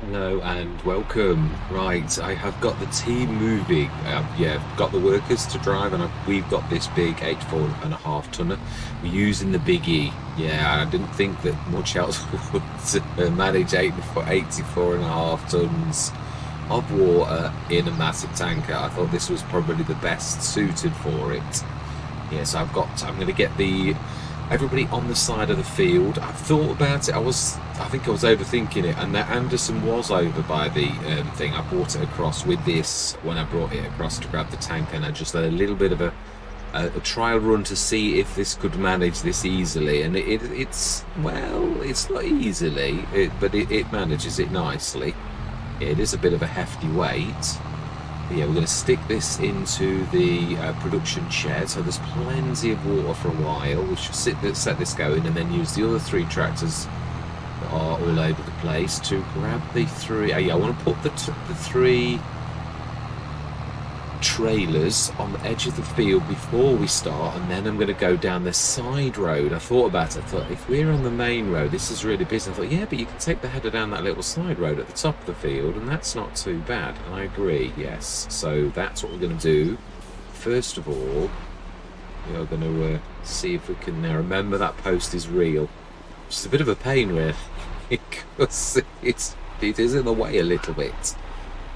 Hello and welcome. Right, I have got the team moving. Yeah, got the workers to drive, and we've got this big 84.5 tonner. We're using the Big E. Yeah, I didn't think that much else would manage 84.5 tons of water in a massive tanker. I thought this was probably the best suited for it. Yeah, so I'm going to get everybody on the side of the field. I've thought about it. I think I was overthinking it, and that Anderson was over by the thing. I brought it across with this when I brought it across to grab the tank, and I just had a little bit of a trial run to see if this could manage this easily. And it's well, it's not easily, but it manages it nicely. It is a bit of a hefty weight. Yeah, we're going to stick this into the production shed, so there's plenty of water for a while. We should set this going and then use the other three tractors that are all over the place to grab the three. Yeah, I want to put the three trailers on the edge of the field before we start, and then I'm going to go down the side road. I thought about it. I thought, if we're on the main road, this is really busy. I thought, yeah, but you can take the header down that little side road at the top of the field, and that's not too bad. And I agree, yes. So that's what we're going to do. First of all, we are going to see if we can now remember that post is real. It's a bit of a pain, really, because it is in the way a little bit.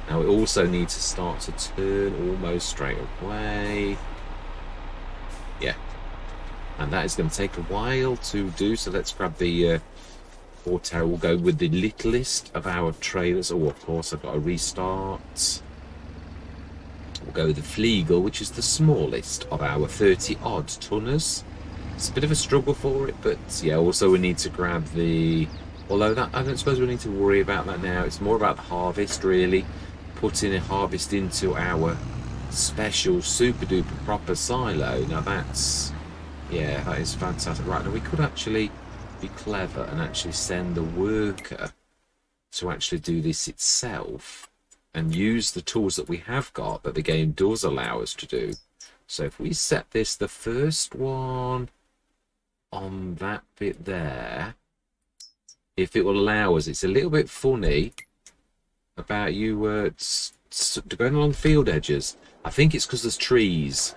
Now we also need to start to turn almost straight away. Yeah. And that is going to take a while to do, so let's grab the Forterra. We'll go with the littlest of our trailers. Oh, of course, I've got to restart. We'll go with the Fliegel, which is the smallest of our 30-odd tonners. It's a bit of a struggle for it, but yeah, also we need to grab the... Although that, I don't suppose we need to worry about that now. It's more about the harvest, really. Putting a harvest into our special super duper proper silo. Now that's, yeah, that is fantastic. Right, now we could actually be clever and actually send the worker to actually do this itself and use the tools that we have got that the game does allow us to do. So if we set this, the first one on that bit there, if it will allow us, it's a little bit funny about you going along field edges. I think it's because there's trees.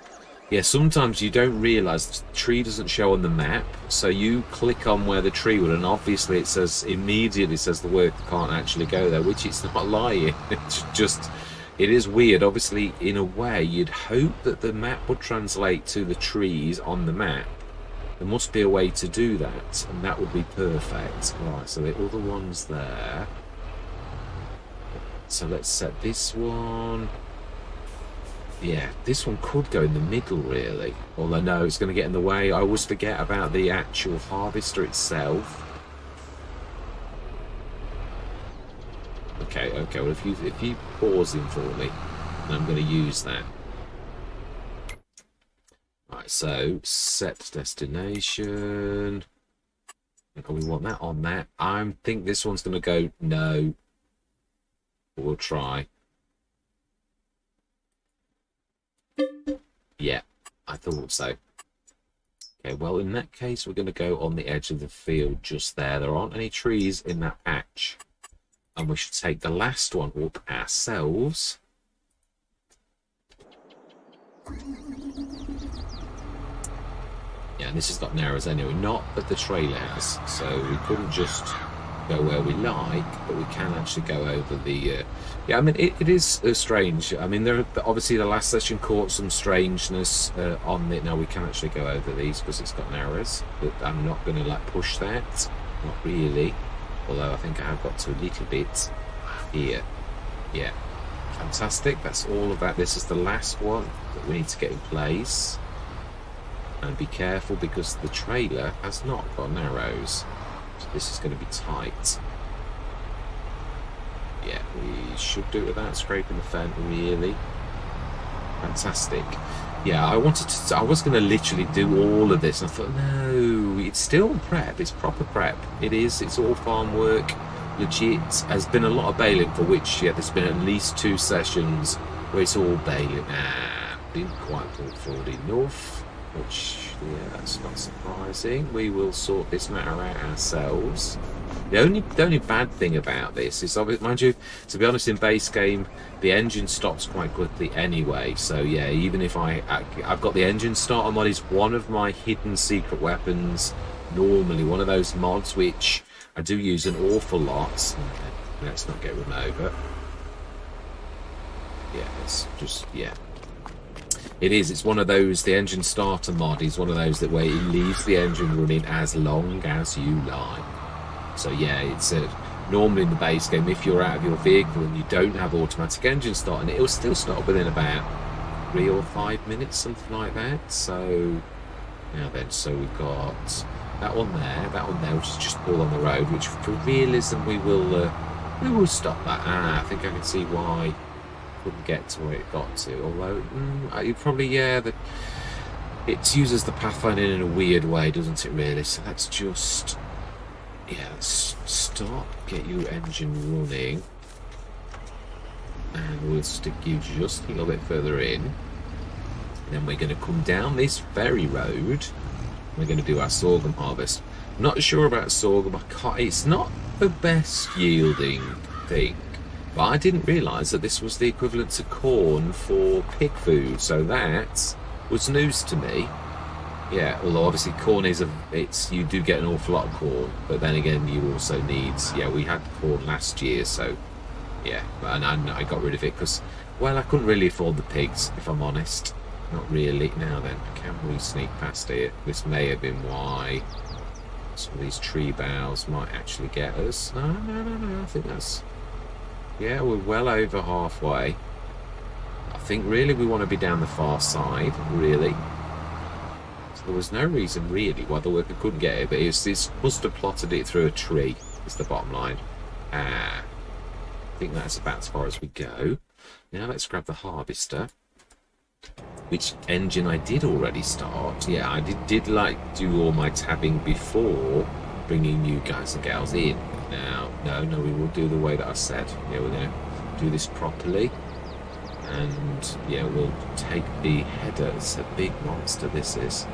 Yeah, sometimes you don't realise the tree doesn't show on the map, so you click on where the tree would, and obviously it says, immediately says the worker can't actually go there, which it's not lying. It's just, it is weird. Obviously, in a way, you'd hope that the map would translate to the trees on the map. There must be a way to do that, and that would be perfect. Right, so the other one's there. So let's set this one. Yeah, this one could go in the middle, really. Although, no, it's going to get in the way. I always forget about the actual harvester itself. Okay, well, if you pause in for me, then I'm going to use that. Right, so set destination. Okay, we want that on that. I think this one's going to go no. We'll try. Yeah, I thought so. Okay, well, in that case, we're going to go on the edge of the field just there. There aren't any trees in that patch. And we should take the last one up ourselves. Yeah, and this has got narrows anyway, not that the trailer has. So we couldn't just go where we like, but we can actually go over the yeah, I mean, it is strange. I mean, there obviously the last session caught some strangeness on it. Now we can actually go over these because it's got narrows, but I'm not going to like push that, not really, although I think I have got to a little bit here. Yeah, fantastic. That's all of that. This is the last one that we need to get in place, and be careful because the trailer has not got narrows. So this is going to be tight. Yeah, we should do it without scraping the fence, really. Fantastic. Yeah, I was going to literally do all of this, and I thought, no, it's still prep. It's proper prep. It is. It's all farm work. Legit. There's been a lot of baling, for which, yeah, there's been at least 2 sessions where it's all baling. Didn't quite pull forward enough, which Yeah, that's not surprising. We will sort this matter out ourselves. The only bad thing about this is, mind you, to be honest, in base game, the engine stops quite quickly anyway. So yeah, even if I've got the engine starter mod is one of my hidden secret weapons. Normally, one of those mods which I do use an awful lot. Let's not get run over. Yeah, it's just It is. It's one of those. The engine starter mod is one of those that where it leaves the engine running as long as you like. So yeah, it's normally in the base game, if you're out of your vehicle and you don't have automatic engine starting, it'll still start within about 3 or 5 minutes, something like that. So now then, so we've got that one there, which is just pulled on the road. Which for realism, we will stop that. I think I can see why it couldn't get to where it got to. Although you probably it uses the pathfinding in a weird way, doesn't it? Really. So let's just. Yeah, let's stop, get your engine running, and we'll stick you just a little bit further in. And then we're going to come down this very road. We're going to do our sorghum harvest. I'm not sure about sorghum. It's not the best yielding thing, but I didn't realise that this was the equivalent to corn for pig food, so that was news to me. Yeah, although obviously corn is you do get an awful lot of corn, but then again you also need, we had corn last year, so yeah, and I got rid of it because, well, I couldn't really afford the pigs, if I'm honest. Not really. Now then, can we sneak past here? This may have been why some of these tree boughs might actually get us. No, I think that's, yeah, we're well over halfway. I think really we want to be down the far side, really. There was no reason really why the worker couldn't get it, but it must have plotted it through a tree, is the bottom line. I think that's about as far as we go. Now let's grab the harvester, which engine I did already start. Yeah, I did like do all my tabbing before bringing you guys and gals in. Now, no, we will do the way that I said. Yeah, we're going to do this properly. And yeah, we'll take the header. It's a big monster, this is.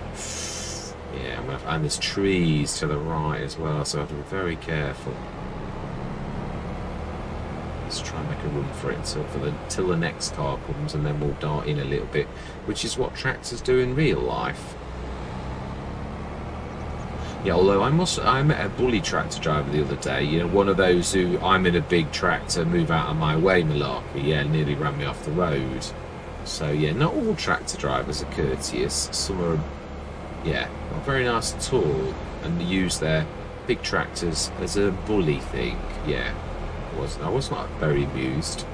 Yeah, and there's trees to the right as well, so I have to be very careful. Let's try and make a run for it till the next car comes, and then we'll dart in a little bit, which is what tractors do in real life. Yeah, although I met a bully tractor driver the other day, you know, one of those who, I'm in a big tractor, move out of my way malarkey, yeah, nearly ran me off the road. So yeah, not all tractor drivers are courteous. Some are, yeah, not very nice at all, and use their big tractors as a bully thing. Yeah, I was not very amused.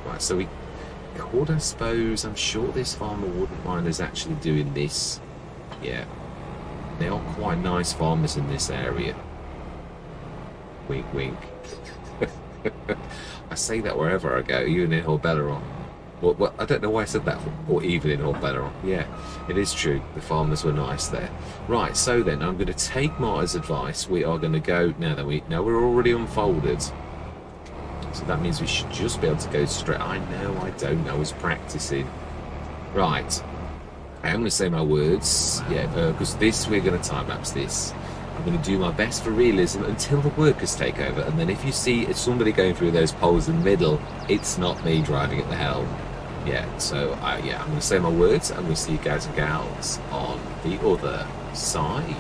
Right, so we could, I suppose, I'm sure this farmer wouldn't mind us actually doing this. Yeah. They are quite nice farmers in this area. Wink, wink. I say that wherever I go, even in Horbellaron. Well, I don't know why I said that, or even in Horbellaron. Yeah, it is true. The farmers were nice there. Right, so then I'm going to take Marta's advice. We are going to go now. We're already unfolded, so that means we should just be able to go straight. I know. I don't know. I was practicing. Right. I am going to say my words, yeah, because we're going to time-lapse this. I'm going to do my best for realism until the workers take over, and then if you see somebody going through those poles in the middle, it's not me driving at the helm. Yeah, so I'm going to say my words, and we'll see you guys and gals on the other side.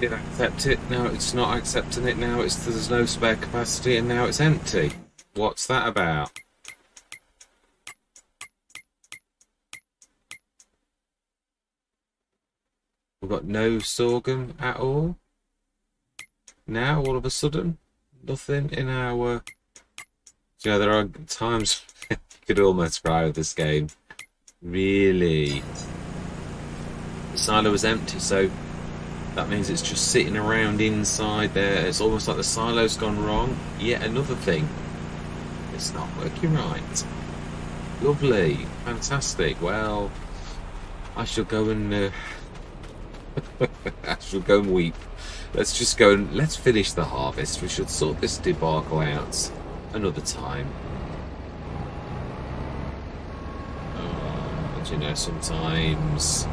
Did accept it, now it's not accepting it, now it's there's no spare capacity, and now it's empty. What's that about? We've got no sorghum at all. Now, all of a sudden, nothing in our... You know, there are times you could almost cry with this game. Really. The silo was empty, so that means it's just sitting around inside there. It's almost like the silo's gone wrong. Yet another thing. It's not working right. Lovely. Fantastic. Well, I shall go and... I shall go and weep. Let's just go and let's finish the harvest. We should sort this debacle out another time. And you know, sometimes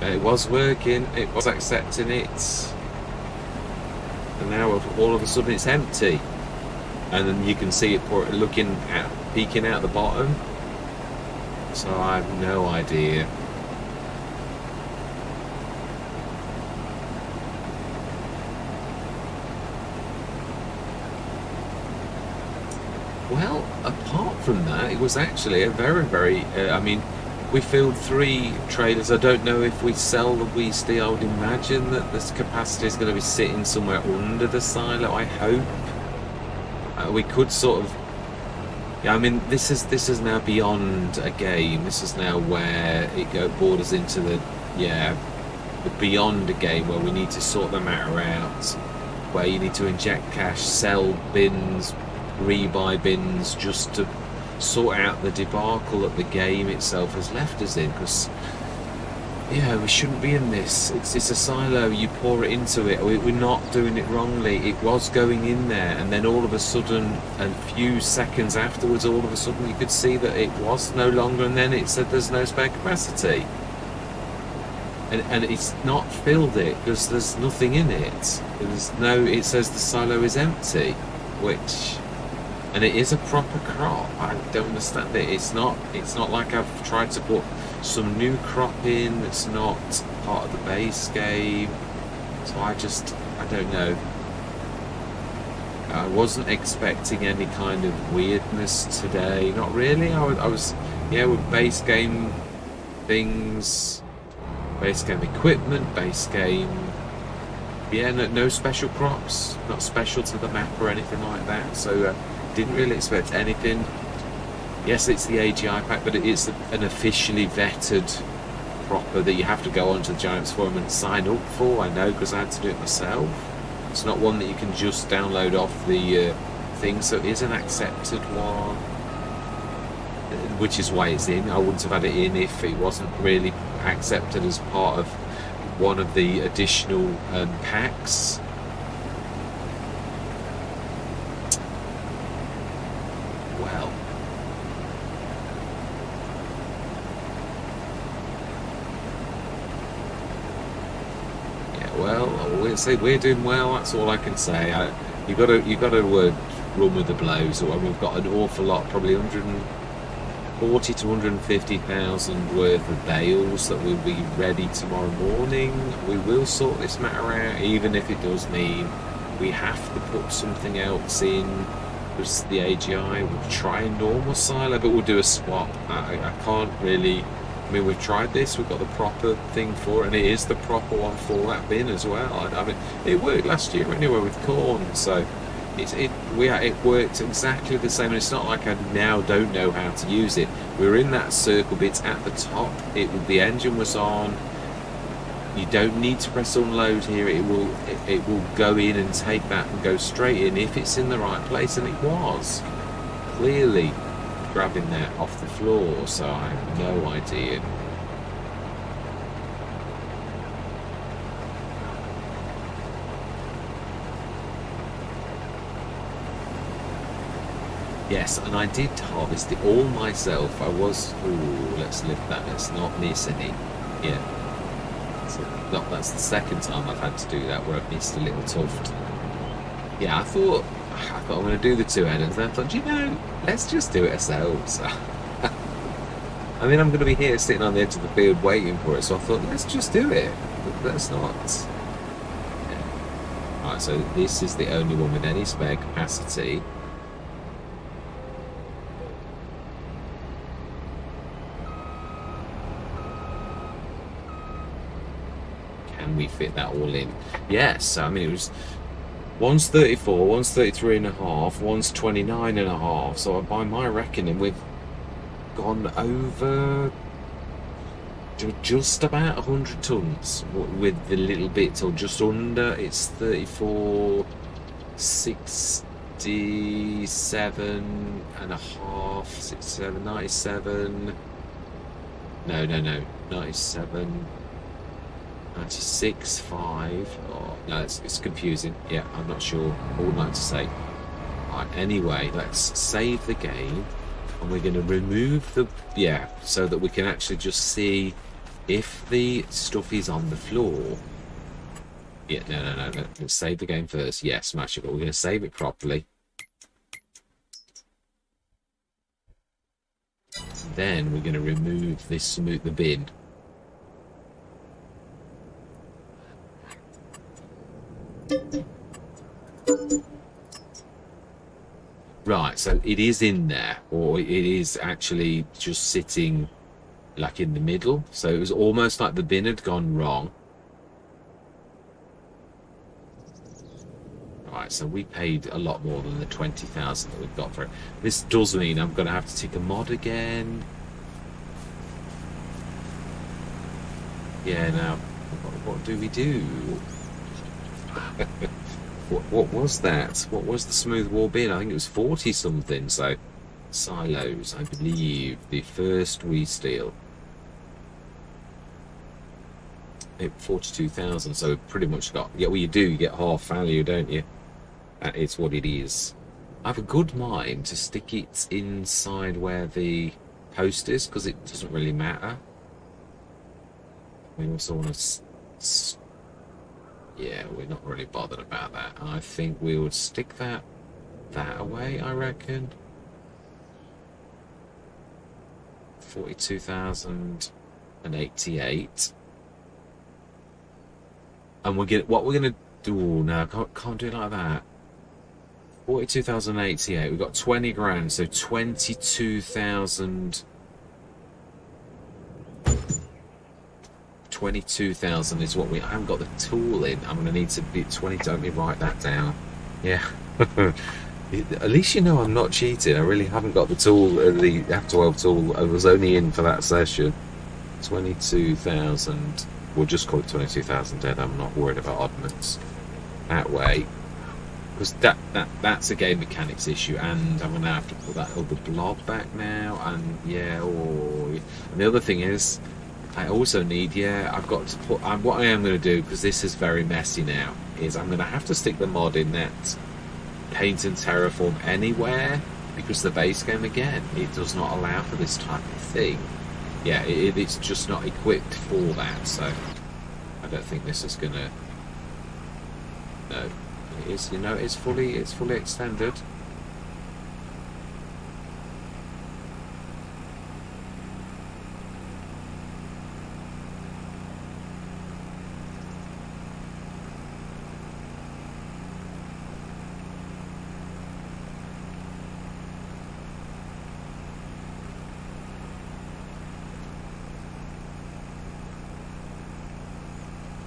it was working, it was accepting it, and now all of a sudden it's empty, and then you can see it looking at, peeking out the bottom. So I have no idea. Well, apart from that, it was actually a very, I mean, we filled 3 trailers. I don't know if we sell the Weasley. I would imagine that this capacity is going to be sitting somewhere under the silo, I hope. We could sort of... Yeah, I mean, this is now beyond a game. This is now where it borders into the beyond a game, where we need to sort the matter out, where you need to inject cash, sell bins, rebuy bins, just to sort out the debacle that the game itself has left us in. Because yeah, we shouldn't be in this. It's a silo. You pour it into it. We're not doing it wrongly. It was going in there, and then all of a sudden, a few seconds afterwards, all of a sudden you could see that it was no longer, and then it said there's no spare capacity. And it's not filled it because there's nothing in it. There's no. It says the silo is empty, which, and it is a proper crop. I don't understand it. It's not like I've tried to put some new crop in that's not part of the base game. So I don't know. I wasn't expecting any kind of weirdness today. Not really. I was with base game things, base game equipment, base game. Yeah, no special crops, not special to the map or anything like that. So didn't really expect anything. Yes, it's the AGI pack, but it's an officially vetted proper that you have to go onto the Giants forum and sign up for. I know, because I had to do it myself. It's not one that you can just download off the thing, so it is an accepted one, which is why it's in. I wouldn't have had it in if it wasn't really accepted as part of one of the additional packs. Well, we'll say we're doing well. That's all I can say. You got to run with the blows. Or we've got an awful lot, probably 140 to 150,000 worth of bales that will be ready tomorrow morning. We will sort this matter out, even if it does mean we have to put something else in. Because the AGI will try a normal silo, but we'll do a swap. I can't really. I mean, we've tried this, we've got the proper thing for it, and it is the proper one for that bin as well. I mean, it worked last year anyway with corn, so it worked exactly the same, and it's not like I now don't know how to use it. We're in that circle bit at the top, the engine was on. You don't need to press unload here, it will go in and take that and go straight in if it's in the right place, and it was. Clearly grabbing that off the floor, so I have no idea. Yes, and I did harvest it all myself. I was, let's lift that, let's not miss any. Yeah, so that's the second time I've had to do that where I've missed a little tuft. Yeah, I thought I'm going to do the 2 headers, and I thought, you know, let's just do it ourselves. I mean, I'm going to be here sitting on the edge of the field waiting for it. So I thought, let's just do it. Let's not. Yeah. Alright, so this is the only one with any spare capacity. Can we fit that all in? Yes. I mean, it was one's 34, one's 33 and a half, one's 29 and a half. So by my reckoning, we've gone over just about 100 tons with the little bits, or just under. It's 34, 67 and a half, 67, 97. No, 97. 96, 5. Oh, no, it's confusing. Yeah, I'm not sure. I would like to say. Right, anyway, let's save the game. And we're going to remove the... Yeah, so that we can actually just see if the stuff is on the floor. Yeah, no. Let's save the game first. Yeah, smash it. But we're going to save it properly. Then we're going to remove this, the bin. Right, so it is in there, or it is actually just sitting like in the middle. So it was almost like the bin had gone wrong. Right, so we paid a lot more than the 20,000 that we've got for it. This does mean I'm going to have to tick a mod again. Yeah, now, what do we do? What was that? What was the smooth wall bin? I think it was 40 something. So silos, I believe, the first we steal. 42,000. So we've pretty much got. Yeah, well, you do. You get half value, don't you? That is what it is. I have a good mind to stick it inside where the post is, because it doesn't really matter. We also want to. Yeah, we're not really bothered about that. I think we would stick that away, I reckon. 42,088. And what we're gonna do now, can't do it like that. 42,088, we've got 20 grand, so 22,000. 22,000 is what I haven't got the tool in. I'm going to need to be 20. Don't me write that down. Yeah. At least you know I'm not cheating. I really haven't got the tool, the F12 tool. I was only in for that session. 22,000. We'll just call it 22,000 dead. I'm not worried about oddments. That way. Because that's a game mechanics issue, and I'm going to have to put that other blob back now. And yeah, and the other thing is, I also need, I've got to put, what I am going to do, because this is very messy now, is I'm going to have to stick the mod in that paint and terraform anywhere, because the base game, again, it does not allow for this type of thing. Yeah, it's just not equipped for that, so I don't think this is going to, no, it is, it's fully extended.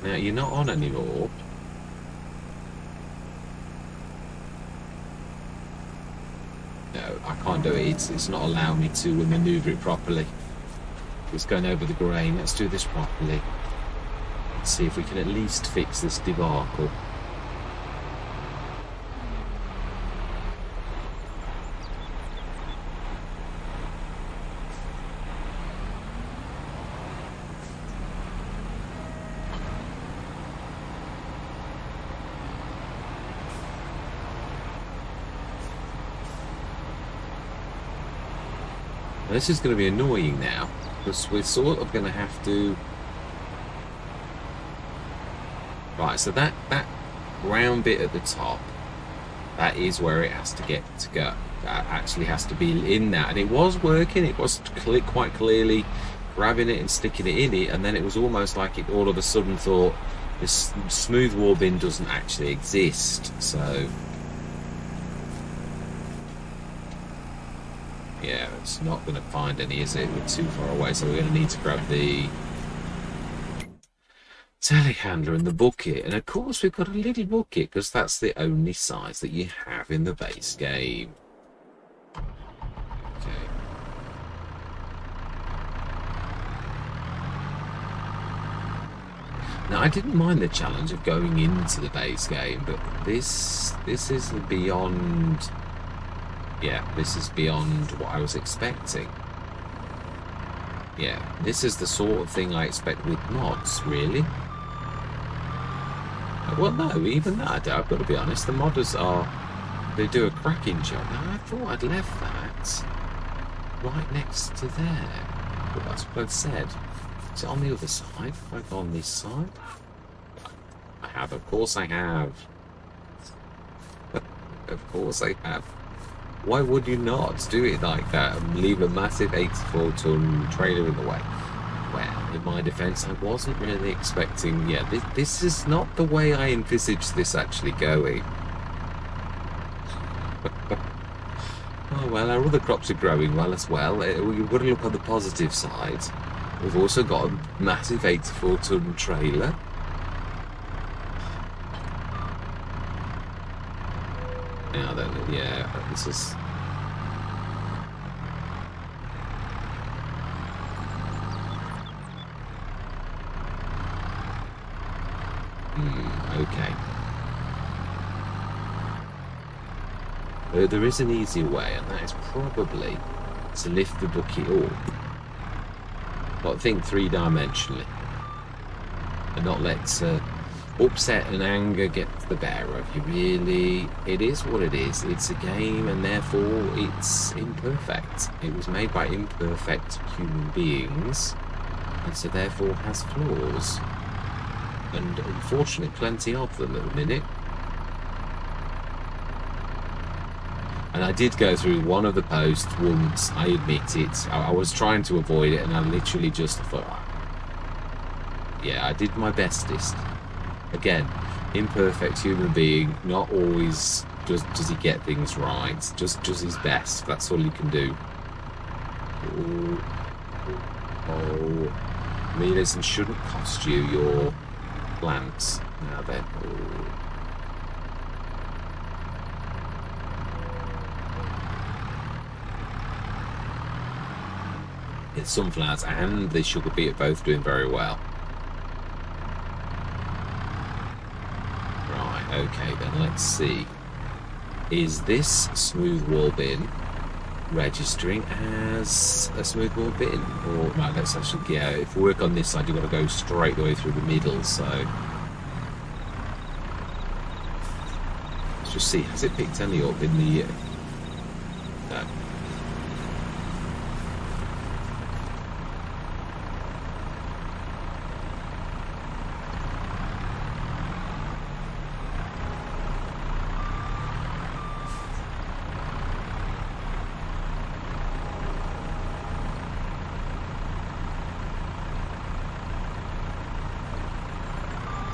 Now, you're not on anymore. No, I can't do it. It's not allowing me to maneuver it properly. It's going over the grain. Let's do this properly. Let's see if we can at least fix this debacle. This is going to be annoying now, because we're sort of going to have to... Right, so that round bit at the top, that is where it has to go. actually has to be in that, and it was working. It was quite clearly grabbing it and sticking it in it, and then it was almost like it all of a sudden thought this smooth wall bin doesn't actually exist. So yeah, it's not going to find any, is it? We're too far away, so we're going to need to grab the telehandler and the bucket. And of course we've got a little bucket because that's the only size that you have in the base game. Okay. Now I didn't mind the challenge of going into the base game, but this is beyond. Yeah, this is beyond what I was expecting. Yeah, this is the sort of thing I expect with mods, really. Well, no, even that, I've got to be honest, the modders they do a cracking job. Now, I thought I'd left that right next to there. Well, that's what I'd said. Is it on the other side? Have I go on this side? I have, of course I have. Of course I have. Why would you not do it like that and leave a massive 84-ton trailer in the way? Well, in my defence, I wasn't really expecting... Yeah, this is not the way I envisaged this actually going. Oh, well, our other crops are growing well as well. We've got to look on the positive side. We've also got a massive 84-ton trailer. Now then, yeah, this is... okay. There is an easier way, and that is probably to lift the bucket up. But think three-dimensionally. And not let upset and anger get the better of you. Really, it is what it is. It's a game, and therefore it's imperfect. It was made by imperfect human beings, and so therefore has flaws. And unfortunately, plenty of them at the minute. And I did go through one of the posts once, I admit it. I was trying to avoid it, and I literally just thought, yeah, I did my bestest. Again, imperfect human being, not always does he get things right, just does his best. That's all you can do. Realism shouldn't cost you your plants. Now then. The sunflowers and the sugar beet are both doing very well. Right, okay then, let's see. Is this smooth wall bin registering as a smooth wall bin? Or, right, let's actually, yeah, if we work on this side, you've got to go straight the way through the middle, so. Let's just see, has it picked any up in the, no.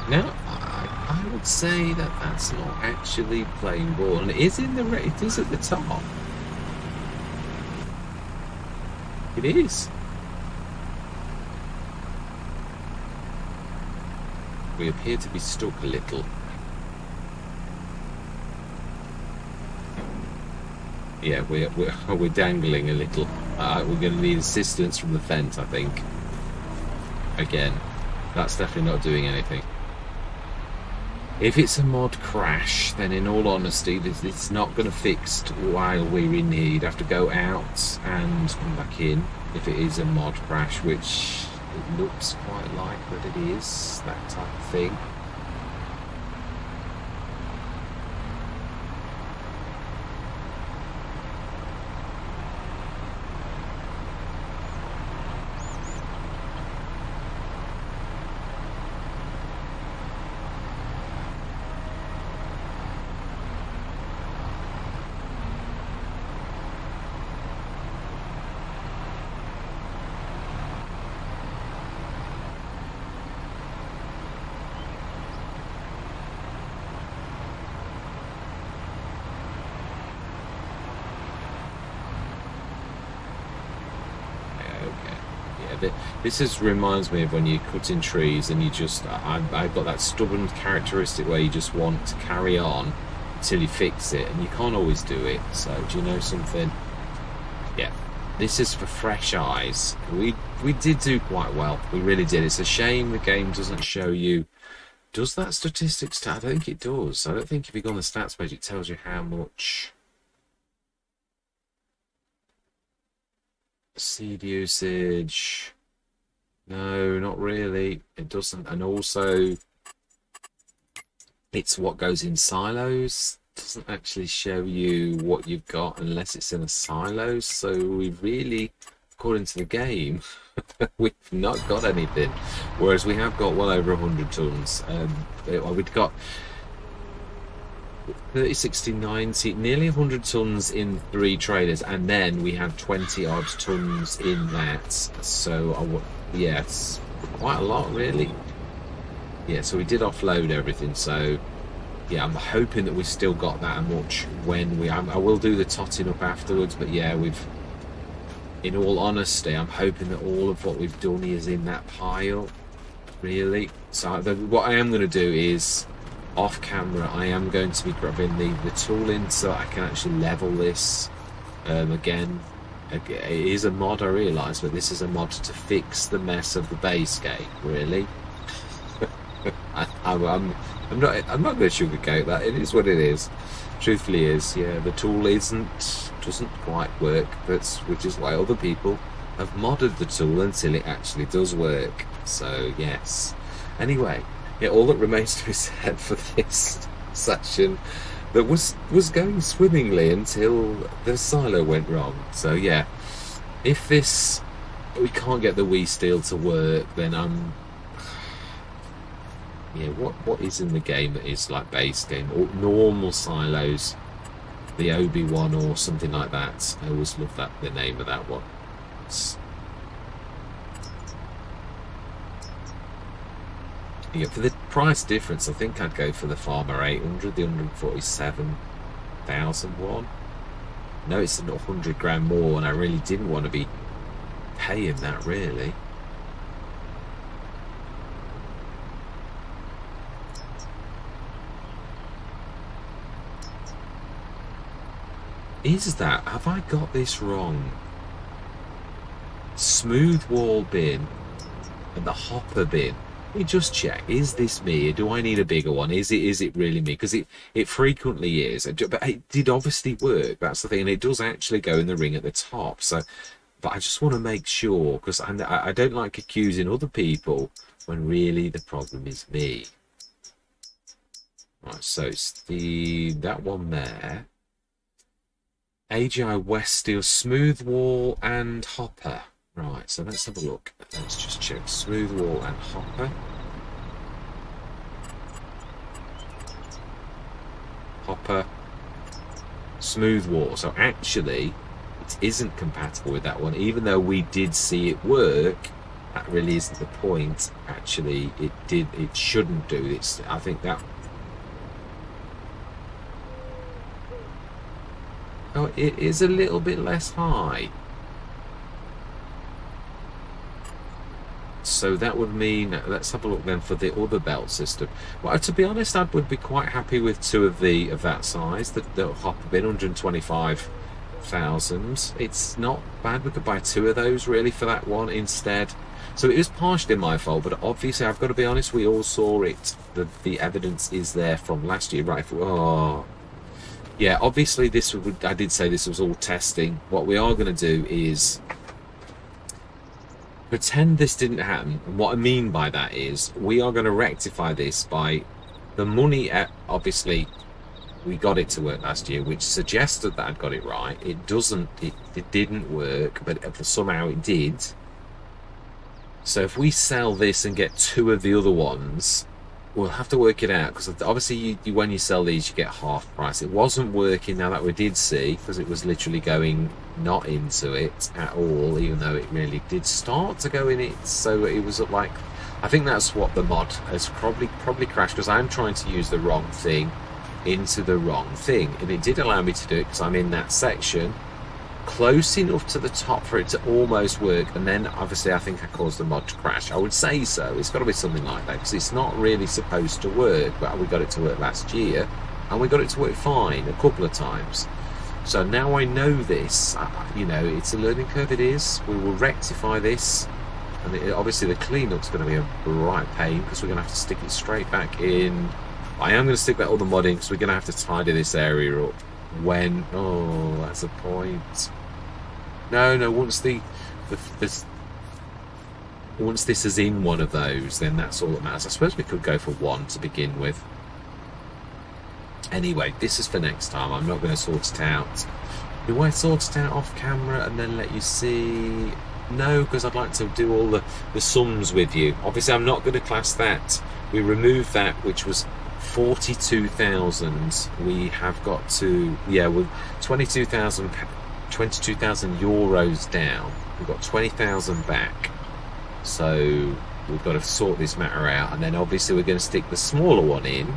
Now, I would say that that's not actually playing ball, and it is in the it is at the top. It is. We appear to be stuck a little. Yeah, we're dangling a little. We're going to need assistance from the fence, I think. Again, that's definitely not doing anything. If it's a mod crash, then in all honesty, it's not going to fix while we're in here. You'd have to go out and come back in if it is a mod crash, which it looks quite like that it is, that type of thing. This reminds me of when you're cutting trees and you just, I've got that stubborn characteristic where you just want to carry on till you fix it, and you can't always do it. So do you know something? Yeah, this is for fresh eyes. We did do quite well. We really did. It's a shame the game doesn't show you. Does that statistics? I don't think it does. I don't think if you go on the stats page it tells you how much seed usage. No, not really. It doesn't. And also, it's what goes in silos. It doesn't actually show you what you've got unless it's in a silo. So we really, according to the game, we've not got anything. Whereas we have got well over 100 tons. We've got 30, 60, 90, nearly 100 tons in 3 trailers, and then we have 20 odd tons in that. So yes, quite a lot really. Yeah, so we did offload everything. So yeah, I'm hoping that we've still got that much when I will do the totting up afterwards. But yeah, in all honesty, I'm hoping that all of what we've done is in that pile, really. So what I am going to do is, off camera, I am going to be grabbing the tool in so I can actually level this. Again, it is a mod, I realise, but this is a mod to fix the mess of the base game, really. I'm not going to sugarcoat that. It is what it is. Truthfully is, yeah, the tool doesn't quite work, which is why other people have modded the tool until it actually does work. So yes. Anyway, yeah, all that remains to be said for this session that was going swimmingly until the silo went wrong. So yeah, if we can't get the Wii Steel to work, then yeah, what is in the game that is like base game or normal silos, the Obi-Wan or something like that. I always love the name of that one. Yeah, for the price difference, I think I'd go for the Farmer 800, the 147,000 one. No, it's 100 grand more, and I really didn't want to be paying that, really. Is that, have I got this wrong? Smooth wall bin and the hopper bin. Let me just check. Is this me? Do I need a bigger one? Is it really me? Because it frequently is. But it did obviously work. That's the thing. And it does actually go in the ring at the top. So, but I just want to make sure, because I don't like accusing other people when really the problem is me. Right, so it's that one there. AGI West Steel, smooth wall and hopper. Right, so let's have a look. Let's just check smooth wall and hopper. Hopper, smooth wall. So actually, it isn't compatible with that one, even though we did see it work. That really isn't the point. Actually, it shouldn't do this. I think that. Oh, it is a little bit less high. So that would mean, let's have a look then for the other belt system. Well, to be honest, I would be quite happy with 2 of that size. The hopper bin, 125,000. It's not bad. We could buy 2 of those really for that one instead. So it is partially my fault, but obviously I've got to be honest. We all saw it. The evidence is there from last year, right? Oh. Yeah, obviously I did say this was all testing. What we are going to do is pretend this didn't happen. And what I mean by that is we are going to rectify this by the money. Obviously, we got it to work last year, which suggested that I'd got it right. It didn't work, but somehow it did. So if we sell this and get 2 of the other ones, we'll have to work it out, because obviously when you sell these you get half price. It wasn't working, now that we did see, because it was literally going not into it at all, even though it really did start to go in it. So it was like, I think that's what the mod has probably crashed, because I'm trying to use the wrong thing into the wrong thing, and it did allow me to do it because I'm in that section close enough to the top for it to almost work, and then obviously I think I caused the mod to crash. I would say so. It's got to be something like that, because it's not really supposed to work, but we got it to work last year, and we got it to work fine a couple of times. So now I know this, you know, it's a learning curve. It is. We will rectify this, and obviously the cleanup's going to be a right pain, because we're going to have to stick it straight back in. I am going to stick that other mod in, because we're going to have to tidy this area up. When, oh, that's a point. No, once once this is in one of those, then that's all that matters. I suppose we could go for one to begin with. Anyway, this is for next time. I'm not going to sort it out. Do I sort it out off camera and then let you see? No, because I'd like to do all the sums with you. Obviously, I'm not going to class that. We removed that, which was 42,000. We have got to, yeah, we're 22,000 euros down. We've got 20,000 back. So we've got to sort this matter out, and then obviously we're going to stick the smaller one in.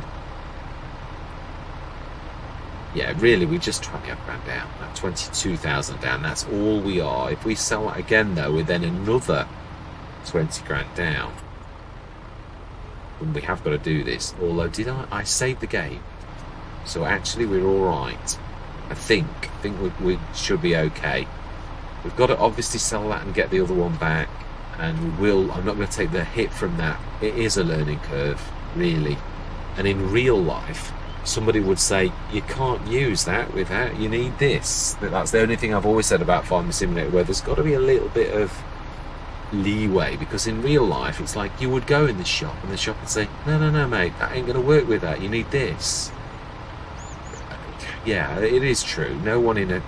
Yeah, really, we're just 20 grand down. 22,000 down. That's all we are. If we sell that again, though, we're then another 20 grand down. And we have got to do this. Although, did I saved the game? So actually, we're all right. I think we should be okay. We've got to obviously sell that and get the other one back. And we will. I'm not going to take the hit from that. It is a learning curve, really. And in real life, somebody would say, you can't use that with that, you need this. That's the only thing I've always said about Farming Simulator, where there's got to be a little bit of leeway, because in real life it's like you would go in the shop and the shop would say, no mate, that ain't going to work with that, you need this. Yeah, it is true. No one in an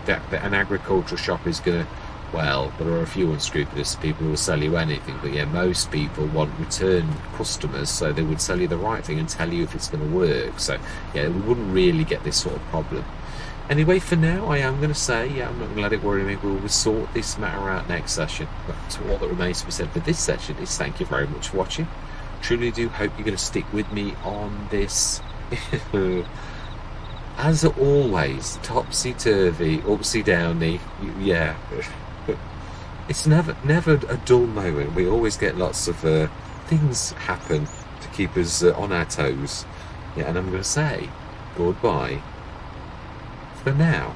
agricultural shop is going to, well, there are a few unscrupulous people who will sell you anything, but yeah, most people want return customers, so they would sell you the right thing and tell you if it's going to work. So yeah, we wouldn't really get this sort of problem. Anyway, for now, I am going to say, yeah, I'm not going to let it worry me. We'll sort this matter out next session. But all that remains to be said for this session is thank you very much for watching. Truly do hope you're going to stick with me on this. As always, topsy-turvy, upsy-downy, yeah. It's never a dull moment. We always get lots of things happen to keep us on our toes. Yeah, and I'm going to say goodbye for now.